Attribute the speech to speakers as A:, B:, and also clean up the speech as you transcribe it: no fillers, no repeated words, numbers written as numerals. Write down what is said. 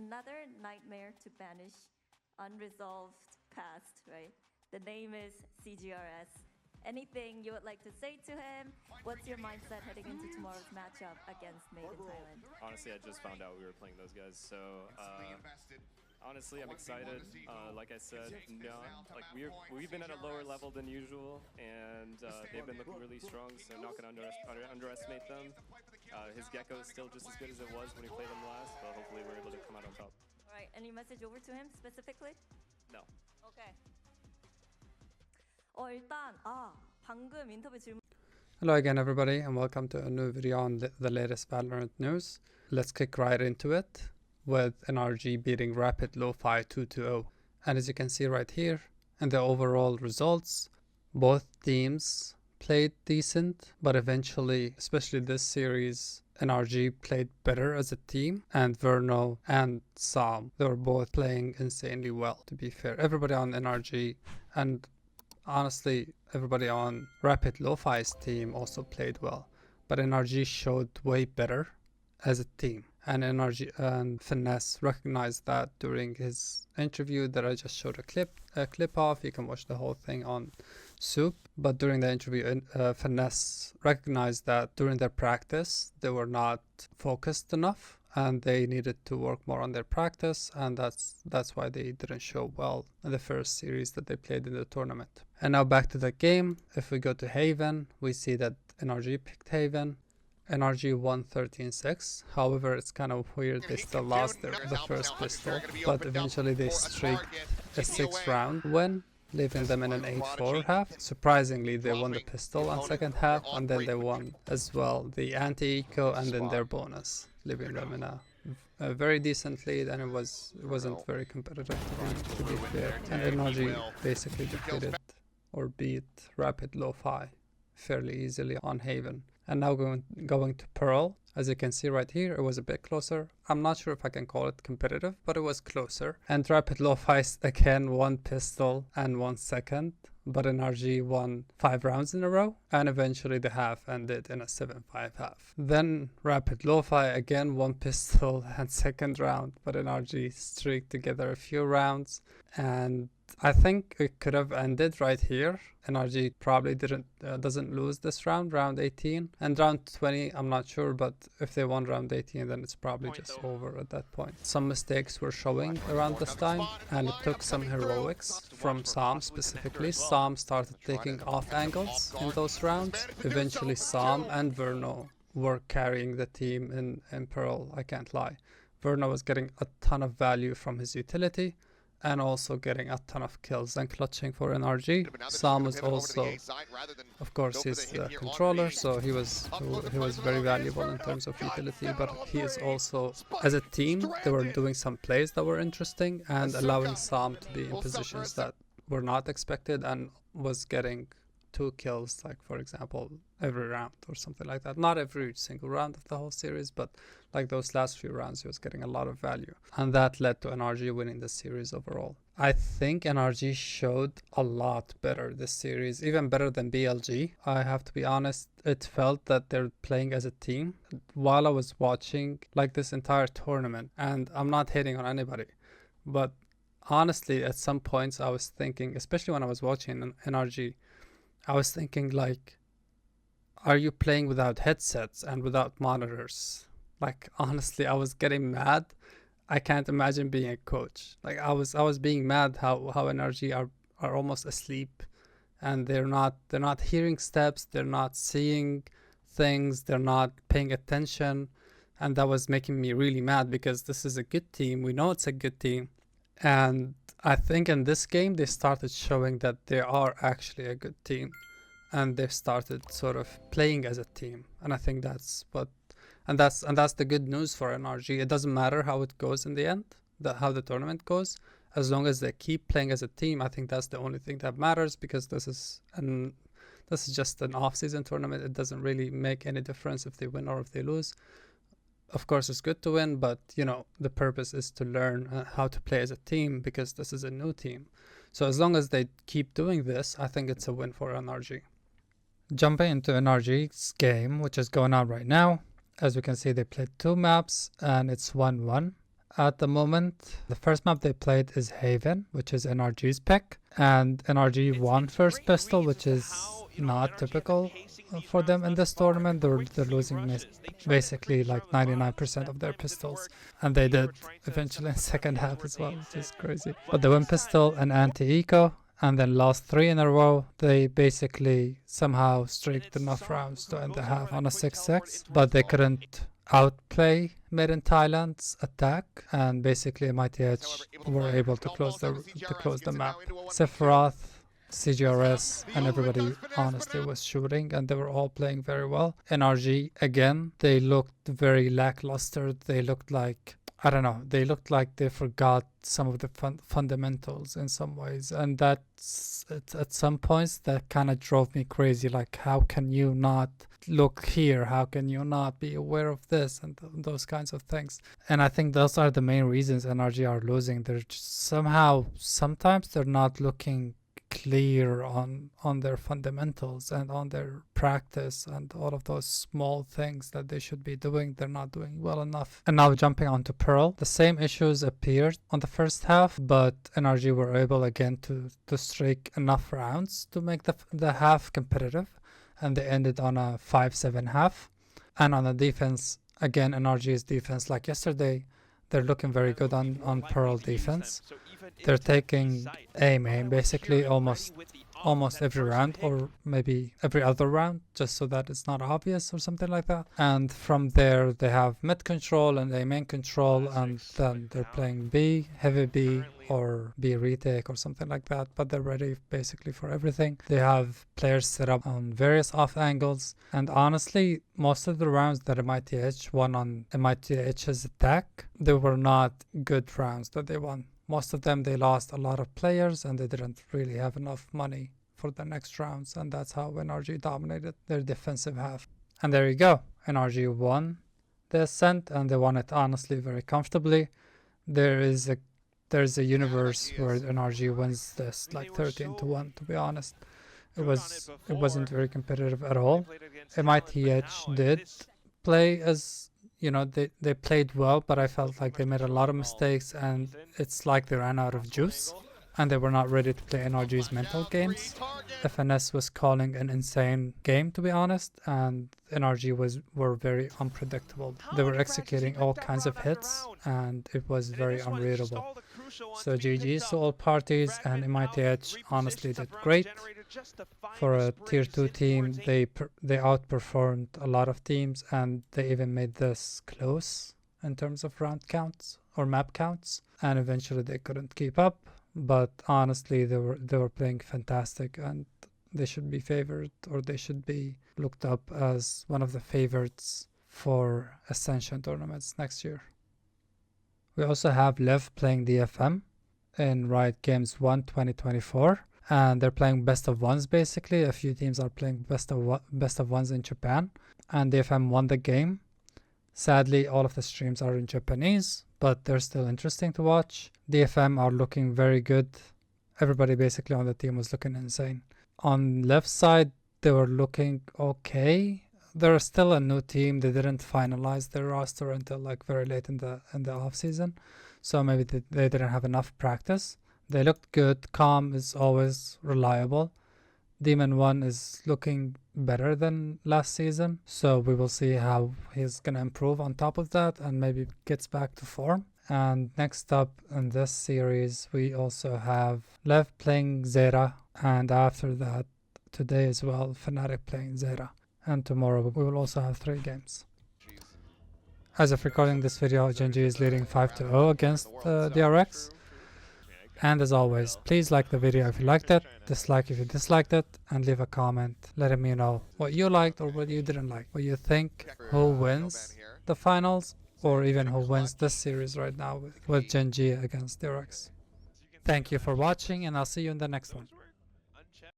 A: another nightmare to banish, unresolved past, right? The name is CGRS. Anything you would like to say to him? What's your mindset heading into tomorrow's matchup against MiTH Thailand?
B: Honestly, I just found out we were playing those guys, so honestly, I'm excited. Like I said, we've been at a lower level than usual, and they've been looking really strong, so not going to underestimate them. His Gecko is still just as good as it was when we played him last, but hopefully we're able to come out on top.
A: All right, any message over to him specifically?
B: No.
A: Okay. 일단 방금 인터뷰 질문.
C: Hello again everybody and welcome to a new video on the latest Valorant news. Let's kick right into it with NRG beating Rapid Lofi 2-0. And as you can see right here in the overall results, both teams played decent, but eventually, especially this series, NRG played better as a team, and Verno and Sam, they were both playing insanely well, to be fair. Everybody on NRG and honestly, everybody on Rapid Lofi's team also played well, but NRG showed way better as a team. And NRG and FNS recognized that during his interview that I just showed a clip of. You can watch the whole thing on Soup. But during the interview, FNS recognized that during their practice, they were not focused enough, and they needed to work more on their practice, and that's why they didn't show well in the first series that they played in the tournament. And now back to the game. If we go to Haven, we see that NRG picked Haven. NRG won 13-6. However, it's kind of weird, they still lost the first pistol, but eventually they streaked a 6-round win, leaving them in an 8-4 half. Surprisingly, they won the pistol on second half, and then they won as well the anti-eco and then their bonus, leaving them in a very decent lead, and it wasn't very competitive to be fair. And NRG basically defeated or beat Rapid Lofi fairly easily on Haven. And now going to Pearl. As you can see right here, it was a bit closer. I'm not sure if I can call it competitive, but it was closer. And Rapid Lofi again won pistol and 1 second, but NRG won 5 rounds in a row, and eventually the half ended in a 7-5 half. Then Rapid Lofi again won pistol and second round, but NRG streaked together a few rounds, and I think it could have ended right here. NRG probably doesn't lose this round 18, and round 20 I'm not sure, but if they won round 18 then it's probably just over at that point. Some mistakes were showing around this time, and it took some heroics from Sam specifically. Sam started taking off angles in those rounds. Eventually Sam and Verno were carrying the team in Pearl, I can't lie. Verno was getting a ton of value from his utility, and also getting a ton of kills and clutching for NRG. Sam was also, of course, he's the controller, so he was very valuable in terms of utility, but he is also, as a team, they were doing some plays that were interesting and allowing Sam to be in positions that were not expected, and was getting 2 kills, like for example, every round or something like that. Not every single round of the whole series, but like those last few rounds he was getting a lot of value, and that led to NRG winning the series overall. I think NRG showed a lot better this series, even better than BLG. I have to be honest, it felt that they're playing as a team while I was watching like this entire tournament, and I'm not hating on anybody, but honestly at some points I was thinking, especially when I was watching NRG, I was thinking like, are you playing without headsets and without monitors? Like honestly, I was getting mad. I can't imagine being a coach. Like I was being mad how NRG are almost asleep, and they're not hearing steps, they're not seeing things, they're not paying attention, and that was making me really mad because this is a good team. We know it's a good team, and I think in this game they started showing that they are actually a good team, and they started sort of playing as a team, and I think that's the good news for NRG. It doesn't matter how it goes in the end, how the tournament goes, as long as they keep playing as a team. I think that's the only thing that matters, because this is just an off-season tournament. It doesn't really make any difference if they win or if they lose. Of course, it's good to win, but you know, the purpose is to learn how to play as a team, because this is a new team. So as long as they keep doing this, I think it's a win for NRG. Jumping into NRG's game, which is going on right now. As we can see, they played 2 maps and it's 1-1. At the moment, the first map they played is Haven, which is NRG's pick, and NRG won first pistol, which is not typical for them in this tournament. They're losing basically like 99% of their pistols, and they did eventually in second half as well, which is crazy. But they win pistol and anti-eco, and then last 3 in a row. They basically somehow streaked enough rounds to end the half on a 6-6, but they couldn't outplay Made in Thailand's attack, and basically MiTH were able to close the map. Sephiroth, CGRS, and everybody honestly was shooting, and they were all playing very well. NRG, again, they looked very lackluster. They looked like, I don't know, they looked like they forgot some of the fundamentals in some ways, and that's at some points that kind of drove me crazy. Like, how can you not look here? How can you not be aware of this and those kinds of things? And I think those are the main reasons NRG are losing. They're just somehow, sometimes they're not looking clear on their fundamentals and on their practice, and all of those small things that they should be doing, they're not doing well enough. And now jumping onto Pearl, the same issues appeared on the first half, but NRG were able again to streak enough rounds to make the half competitive, and they ended on a 5-7 half. And on the defense, again, NRG's defense, like yesterday, they're looking very good on Pearl defense. They're taking aim basically almost every round, or maybe every other round, just so that it's not obvious or something like that. And from there they have mid control and A main control, and then they're playing B, heavy B, or B retake or something like that, but they're ready basically for everything. They have players set up on various off angles, and honestly most of the rounds that MiTH won on MiTH's attack, they were not good rounds that they won. Most of them they lost a lot of players, and they didn't really have enough money for the next rounds, and that's how NRG dominated their defensive half. And there you go, NRG won the Ascent, and they won it honestly very comfortably. There's a universe where NRG wins this like 13-1, to be honest. It wasn't very competitive at all. MiTH did play as, you know, they played well, but I felt like they made a lot of mistakes, and it's like they ran out of juice, and they were not ready to play NRG's mental games. FNS was calling an insane game, to be honest, and NRG were very unpredictable. They were executing all kinds of hits, and it was very unreadable. So GG's to all parties, and MiTH honestly did great. For a tier 2 team, they outperformed a lot of teams, and they even made this close in terms of round counts or map counts, and eventually they couldn't keep up. But honestly, they were playing fantastic, and they should be favored, or they should be looked up as one of the favorites for Ascension tournaments next year. We also have LEV playing DFM in Riot Games 1 2024, and they're playing best of ones basically. A few teams are playing best of ones in Japan, and DFM won the game. Sadly, all of the streams are in Japanese, but they're still interesting to watch. DFM are looking very good. Everybody basically on the team was looking insane. On left side, they were looking okay. They're still a new team. They didn't finalize their roster until like very late in the off season, so maybe they didn't have enough practice. They looked good. Calm is always reliable. Demon 1 is looking better than last season, so we will see how he's gonna improve on top of that, and maybe gets back to form. And next up in this series, we also have LEV playing Zera, and after that, today as well, Fnatic playing Zera. And tomorrow we will also have 3 games. As of recording this video, Gen G is leading 5-0 against DRX. And as always, please like the video if you liked it, dislike if you disliked it, and leave a comment letting me know what you liked or what you didn't like, what you think, who wins the finals, or even who wins this series right now with Gen G against DRX. Thank you for watching, and I'll see you in the next one.